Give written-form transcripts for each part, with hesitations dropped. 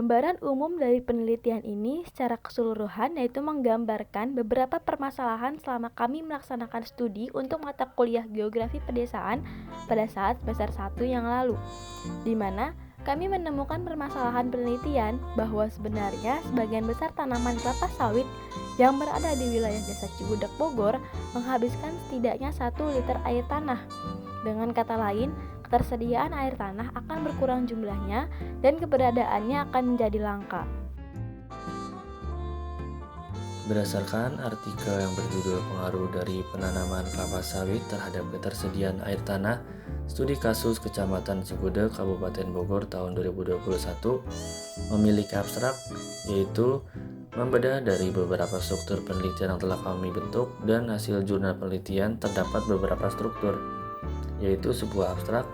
Gambaran umum dari penelitian ini secara keseluruhan yaitu menggambarkan beberapa permasalahan selama kami melaksanakan studi untuk mata kuliah Geografi Pedesaan pada saat semester 1 yang lalu, di mana kami menemukan permasalahan penelitian bahwa sebenarnya sebagian besar tanaman kelapa sawit yang berada di wilayah Desa Cigudeg Bogor menghabiskan setidaknya 1 liter air tanah. Dengan kata lain, ketersediaan air tanah akan berkurang jumlahnya dan keberadaannya akan menjadi langka. Berdasarkan artikel yang berjudul Pengaruh dari Penanaman Kelapa Sawit Terhadap Ketersediaan Air Tanah, Studi Kasus Kecamatan Cigudeg, Kabupaten Bogor tahun 2021, memiliki abstrak, yaitu membedah dari beberapa struktur penelitian yang telah kami bentuk dan hasil jurnal penelitian terdapat beberapa struktur, yaitu sebuah abstrak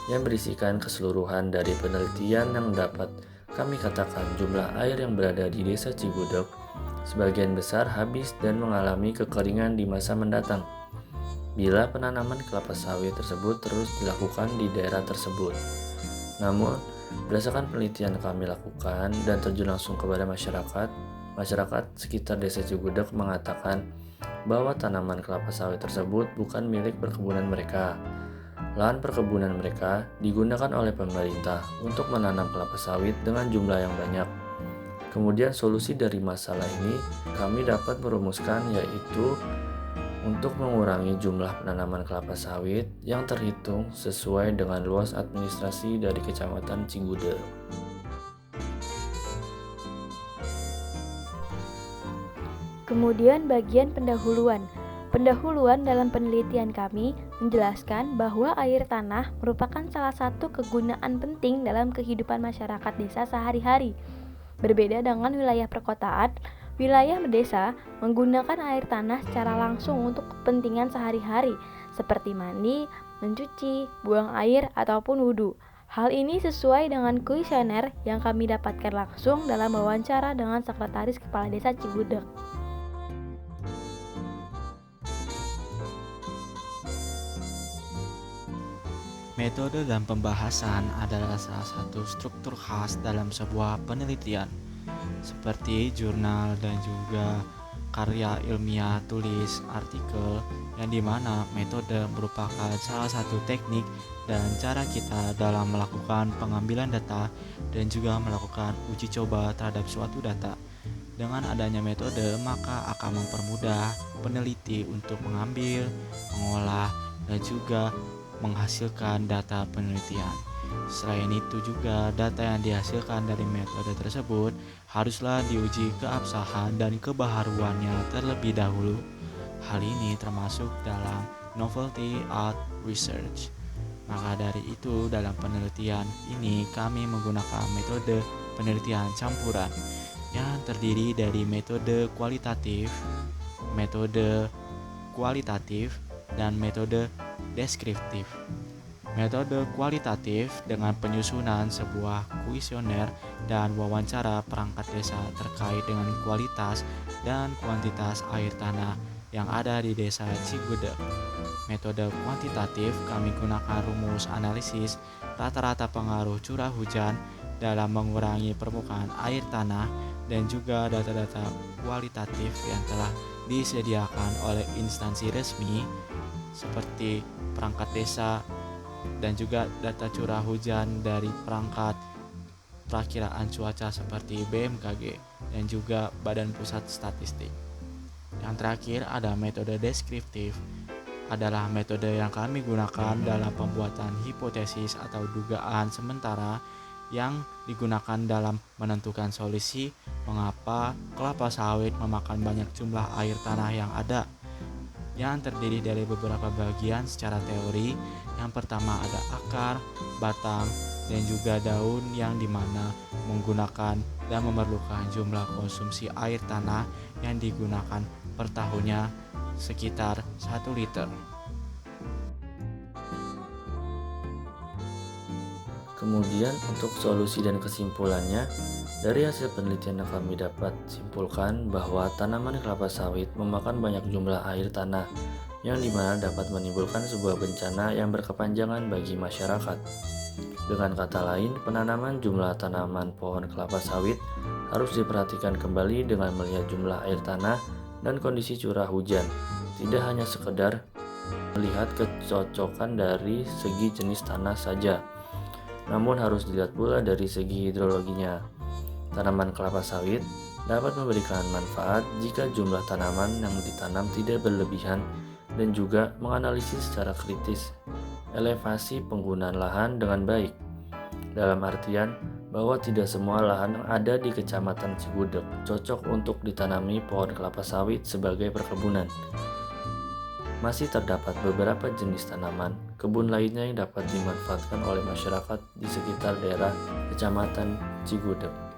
yang berisikan keseluruhan dari penelitian yang dapat kami katakan jumlah air yang berada di Desa Cigudeg sebagian besar habis dan mengalami kekeringan di masa mendatang bila penanaman kelapa sawit tersebut terus dilakukan di daerah tersebut. Namun, berdasarkan penelitian yang kami lakukan dan terjun langsung kepada masyarakat sekitar Desa Cigudeg mengatakan bahwa tanaman kelapa sawit tersebut bukan milik perkebunan mereka. Lahan perkebunan mereka digunakan oleh pemerintah untuk menanam kelapa sawit dengan jumlah yang banyak. Kemudian solusi dari masalah ini kami dapat merumuskan, yaitu untuk mengurangi jumlah penanaman kelapa sawit yang terhitung sesuai dengan luas administrasi dari Kecamatan Cigudeg. Kemudian bagian pendahuluan. Pendahuluan dalam penelitian kami menjelaskan bahwa air tanah merupakan salah satu kegunaan penting dalam kehidupan masyarakat desa sehari-hari. Berbeda dengan wilayah perkotaan, wilayah desa menggunakan air tanah secara langsung untuk kepentingan sehari-hari seperti mandi, mencuci, buang air, ataupun wudhu. Hal ini sesuai dengan kuesioner yang kami dapatkan langsung dalam wawancara dengan Sekretaris Kepala Desa Cigudeg. Metode dan pembahasan adalah salah satu struktur khas dalam sebuah penelitian, seperti jurnal dan juga karya ilmiah tulis artikel, yang dimana metode merupakan salah satu teknik dan cara kita dalam melakukan pengambilan data dan juga melakukan uji coba terhadap suatu data. Dengan adanya metode, maka akan mempermudah peneliti untuk mengambil, mengolah, dan juga menghasilkan data penelitian. Selain itu juga data yang dihasilkan dari metode tersebut haruslah diuji keabsahan dan kebaharuannya terlebih dahulu. Hal ini termasuk dalam novelty art research. Maka dari itu dalam penelitian ini kami menggunakan metode penelitian campuran yang terdiri dari metode kualitatif, dan metode deskriptif. Metode kualitatif dengan penyusunan sebuah kuesioner dan wawancara perangkat desa terkait dengan kualitas dan kuantitas air tanah yang ada di Desa Cigudeg. Metode kuantitatif kami gunakan rumus analisis rata-rata pengaruh curah hujan dalam mengurangi permukaan air tanah dan juga data-data kualitatif yang telah disediakan oleh instansi resmi seperti perangkat desa dan juga data curah hujan dari perangkat perakiraan cuaca seperti BMKG dan juga Badan Pusat Statistik. Yang terakhir ada metode deskriptif, adalah metode yang kami gunakan dalam pembuatan hipotesis atau dugaan sementara yang digunakan dalam menentukan solusi mengapa kelapa sawit memakan banyak jumlah air tanah yang ada, yang terdiri dari beberapa bagian secara teori. Yang pertama ada akar, batang, dan juga daun yang dimana menggunakan dan memerlukan jumlah konsumsi air tanah yang digunakan per tahunnya sekitar 1 liter. Kemudian untuk solusi dan kesimpulannya, dari hasil penelitian yang kami dapat simpulkan bahwa tanaman kelapa sawit memakan banyak jumlah air tanah yang dimana dapat menimbulkan sebuah bencana yang berkepanjangan bagi masyarakat. Dengan kata lain, penanaman jumlah tanaman pohon kelapa sawit harus diperhatikan kembali dengan melihat jumlah air tanah dan kondisi curah hujan. Tidak hanya sekedar melihat kecocokan dari segi jenis tanah saja, namun harus dilihat pula dari segi hidrologinya. Tanaman kelapa sawit dapat memberikan manfaat jika jumlah tanaman yang ditanam tidak berlebihan dan juga menganalisis secara kritis elevasi penggunaan lahan dengan baik. Dalam artian bahwa tidak semua lahan yang ada di Kecamatan Cigudeg cocok untuk ditanami pohon kelapa sawit sebagai perkebunan. Masih terdapat beberapa jenis tanaman kebun lainnya yang dapat dimanfaatkan oleh masyarakat di sekitar daerah Kecamatan Cigudeg.